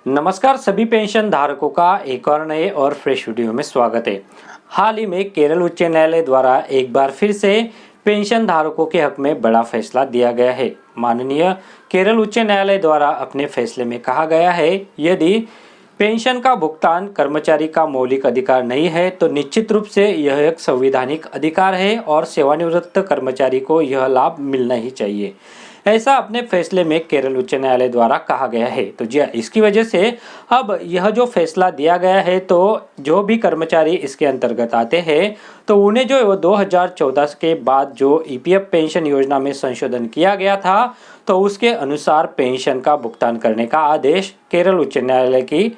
नमस्कार सभी पेंशन धारकों का एक और नए और फ्रेश वीडियो में स्वागत है। हाल ही में केरल उच्च न्यायालय द्वारा एक बार फिर से पेंशन धारकों के हक में बड़ा फैसला दिया गया है। माननीय केरल उच्च न्यायालय द्वारा अपने फैसले में कहा गया है, यदि पेंशन का भुगतान कर्मचारी का मौलिक अधिकार नहीं है तो निश्चित रूप से यह एक संवैधानिक अधिकार है और सेवानिवृत्त कर्मचारी को यह लाभ मिलना ही चाहिए। ऐसा अपने फैसले में केरल उच्च न्यायालय द्वारा कहा गया है। तो जी इसकी वजह से अब यह जो फैसला दिया गया है, तो जो भी कर्मचारी इसके अंतर्गत आते हैं तो उन्हें जो 2014 के बाद जो ईपीएफ पेंशन योजना में संशोधन किया गया था, तो उसके अनुसार पेंशन का भुगतान करने का आदेश केरल उच्च न्यायालय की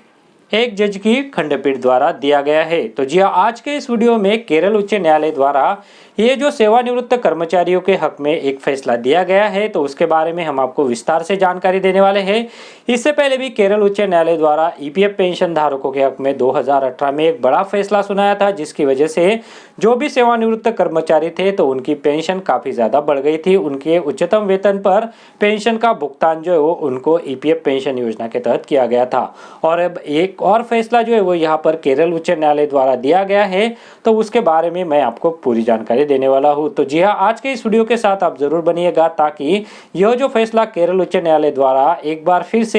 एक जज की खंडपीठ द्वारा दिया गया है। तो जी आज के इस वीडियो में केरल उच्च न्यायालय द्वारा ये जो सेवानिवृत्त कर्मचारियों के हक में एक फैसला दिया गया है, तो उसके बारे में हम आपको विस्तार से जानकारी देने वाले हैं। इससे पहले भी केरल उच्च न्यायालय द्वारा ईपीएफ पेंशन धारकों के हक में 2018 में एक बड़ा फैसला सुनाया था, जिसकी वजह से जो भी सेवानिवृत्त कर्मचारी थे तो उनकी पेंशन काफी ज्यादा बढ़ गई थी। उनके उच्चतम वेतन पर पेंशन का भुगतान जो है वो उनको ईपीएफ पेंशन योजना के तहत किया गया था। और अब एक और फैसला जो है वो यहाँ पर केरल उच्च न्यायालय द्वारा दिया गया है, तो उसके बारे में मैं आपको पूरी जानकारी देने वाला हूँ। तो जी हाँ, आज के इस वीडियो के साथ आप जरूर बनिएगा, ताकि यह जो फैसला केरल उच्च न्यायालय द्वारा एक बार फिर से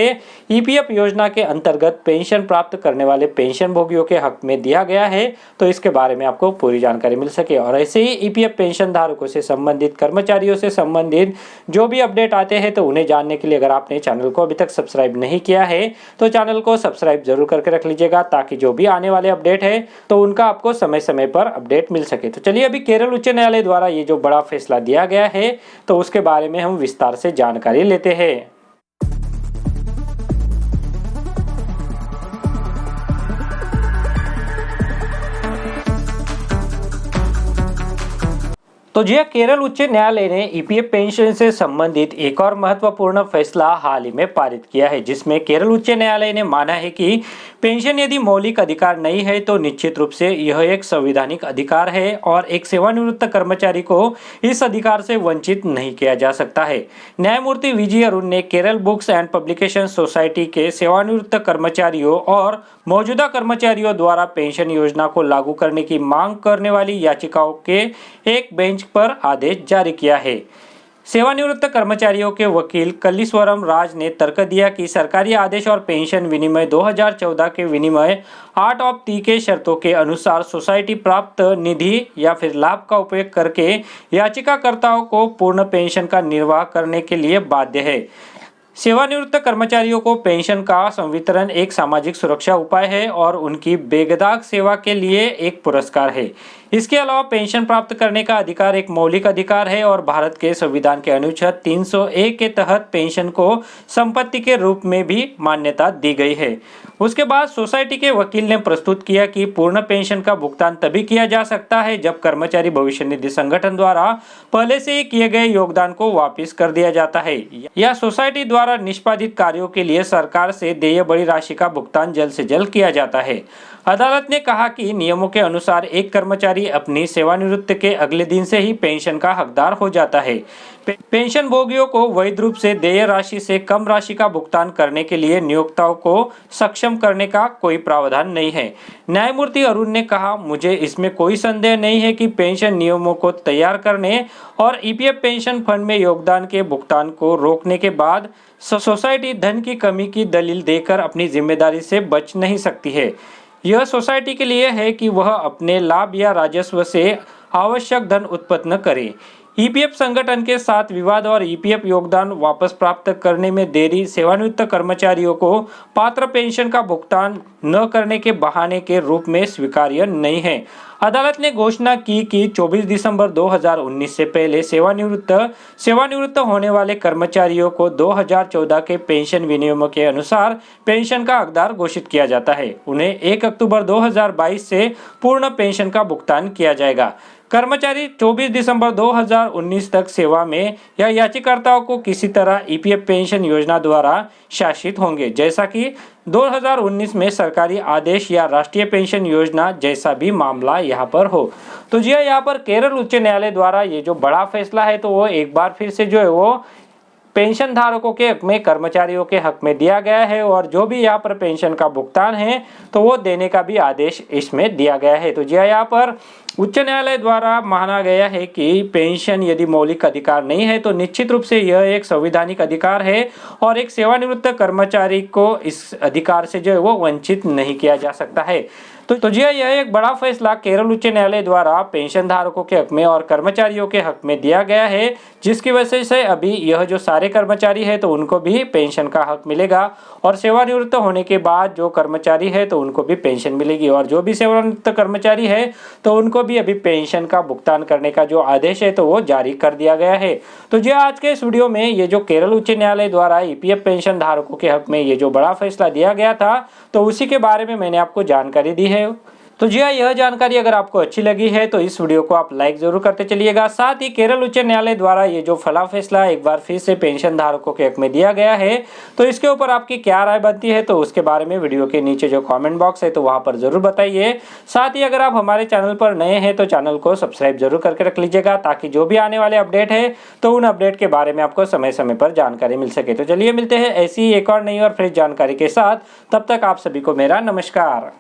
ईपीएफ योजना के अंतर्गत पेंशन प्राप्त करने वाले पेंशन भोगियों के हक में दिया गया है, तो इसके बारे में आपको पूरी जानकारी मिल सके। और ऐसे ही ईपीएफ पेंशन धारकों से संबंधित, कर्मचारियों से संबंधित जो भी अपडेट आते हैं, तो उन्हें जानने के लिए अगर आपने चैनल को अभी तक सब्सक्राइब नहीं किया है तो चैनल को सब्सक्राइब जरूर करके रख लीजिएगा, ताकि जो भी आने वाले अपडेट है तो उनका आपको समय समय पर अपडेट मिल सके। तो चलिए अभी केरल उच्च न्यायालय द्वारा ये जो बड़ा फैसला दिया गया है, तो उसके बारे में हम विस्तार से जानकारी लेते हैं। तो जी केरल उच्च न्यायालय ने ईपीएफ पेंशन से संबंधित एक और महत्वपूर्ण फैसला हाल ही में पारित किया है, जिसमें केरल उच्च न्यायालय ने माना है कि पेंशन यदि मौलिक अधिकार नहीं है तो निश्चित रूप से यह एक संवैधानिक अधिकार है और एक सेवानिवृत्त कर्मचारी को इस अधिकार से वंचित नहीं किया जा सकता है। न्यायमूर्ति वीजी अरुण ने Kerala books and publication society के सेवानिवृत्त कर्मचारियों और मौजूदा कर्मचारियों द्वारा पेंशन योजना को लागू करने की मांग करने वाली याचिकाओं के एक बेंच पर आदेश जारी किया है। सेवानिवृत्त कर्मचारियों के वकील कल्लीश्वरम राज ने तर्क दिया कि सरकारी आदेश और पेंशन विनिमय 2014 के विनिमय 8(3) के शर्तों के अनुसार सोसाइटी प्राप्त निधि या फिर लाभ का उपयोग करके याचिकाकर्ताओं को पूर्ण पेंशन का निर्वाह करने के लिए बाध्य है। सेवानिवृत्त कर्मचारियों को पेंशन का संवितरण एक सामाजिक सुरक्षा उपाय है और उनकी बेगदाग सेवा के लिए एक पुरस्कार है। इसके अलावा पेंशन प्राप्त करने का अधिकार एक मौलिक अधिकार है और भारत के संविधान के अनुच्छेद 301 के तहत पेंशन को संपत्ति के रूप में भी मान्यता दी गई है। उसके बाद सोसाइटी के वकील ने प्रस्तुत किया कि पूर्ण पेंशन का भुगतान तभी किया जा सकता है जब कर्मचारी भविष्य निधि संगठन द्वारा पहले से ही किए गए योगदान को वापस कर दिया जाता है या सोसाइटी द्वारा निष्पादित कार्यों के लिए सरकार से देय बड़ी राशि का भुगतान जल्द से जल्द किया जाता है। अदालत ने कहा कि नियमों के अनुसार एक कर्मचारी अपनी सेवानिवृत्ति के अगले दिन से ही पेंशन का हकदार हो जाता है। पेंशन भोगियों को वैध रूप से देय राशि से कम राशि का भुगतान करने के लिए नियोक्ताओं को सक्षम करने का कोई प्रावधान नहीं है। न्यायमूर्ति अरुण ने कहा, मुझे इसमें कोई संदेह नहीं है कि पेंशन नियमों को तैयार करने और ईपीएफ पेंशन फंड में योगदान के भुगतान को रोकने के बाद सोसाइटी धन की कमी की दलील देकर अपनी जिम्मेदारी से बच नहीं सकती है। यह सोसाइटी के लिए है कि वह अपने लाभ या राजस्व से आवश्यक धन उत्पन्न करे। ईपीएफ संगठन के साथ विवाद और ईपीएफ योगदान वापस प्राप्त करने में देरी सेवानिवृत्त कर्मचारियों को पात्र पेंशन का भुगतान न करने के बहाने के रूप में स्वीकार्य नहीं है। अदालत ने घोषणा की कि 24 दिसंबर 2019 से पहले सेवानिवृत्त होने वाले कर्मचारियों को 2014 के पेंशन विनियमों के अनुसार पेंशन का हकदार घोषित किया जाता है। उन्हें 1 अक्टूबर 2022 से पूर्ण पेंशन का भुगतान किया जाएगा। कर्मचारी 24 दिसंबर 2019 तक सेवा में या याचिकाकर्ताओं को किसी तरह ईपीएफ पेंशन योजना द्वारा शासित होंगे, जैसा कि 2019 में सरकारी आदेश या राष्ट्रीय पेंशन योजना जैसा भी मामला यहाँ पर हो। तो जी यहाँ पर केरल उच्च न्यायालय द्वारा ये जो बड़ा फैसला है, तो वो एक बार फिर से जो है वो पेंशन धारकों के हक में, कर्मचारियों के हक में दिया गया है और जो भी यहाँ पर पेंशन का भुगतान है तो वो देने का भी आदेश इसमें दिया गया है। तो जी हाँ, यहाँ पर उच्च न्यायालय द्वारा माना गया है कि पेंशन यदि मौलिक अधिकार नहीं है तो निश्चित रूप से यह एक संवैधानिक अधिकार है और एक सेवानिवृत्त कर्मचारी को इस अधिकार से जो है वो वंचित नहीं किया जा सकता है। तो जी यह एक बड़ा फैसला केरल उच्च न्यायालय द्वारा पेंशन धारकों के हक में और कर्मचारियों के हक में दिया गया है, जिसकी वजह से अभी यह जो सारे कर्मचारी है तो उनको भी पेंशन का हक मिलेगा और सेवानिवृत्त होने के बाद जो कर्मचारी है तो उनको भी पेंशन मिलेगी और जो भी सेवानिवृत्त कर्मचारी है तो उनको भी अभी पेंशन का भुगतान करने का जो आदेश है तो वो जारी कर दिया गया है। तो जी आज के इस वीडियो में ये जो केरल उच्च न्यायालय द्वारा ईपीएफ पेंशन धारकों के हक में ये जो बड़ा फैसला दिया गया था तो उसी के बारे में मैंने आपको जानकारी दी है। तो जी हाँ, यह जानकारी अगर आपको अच्छी लगी है तो इस वीडियो को आप लाइक जरूर करते चलिएगा। साथ ही केरल उच्च न्यायालय द्वारा ये जो बड़ा फैसला एक बार फिर से पेंशन धारकों के हक में दिया गया है तो इसके ऊपर आपकी क्या राय बनती है तो उसके बारे में वीडियो के नीचे जो कमेंट बॉक्स है तो वहां पर जरूर बताइए। साथ ही अगर आप हमारे चैनल पर नए हैं तो चैनल को सब्सक्राइब जरूर करके रख लीजिएगा ताकि जो भी आने वाले अपडेट है तो उन अपडेट के बारे में आपको समय समय पर जानकारी मिल सके। तो चलिए मिलते हैं ऐसी एक और नई और फ्रेश जानकारी के साथ, तब तक आप सभी को मेरा नमस्कार।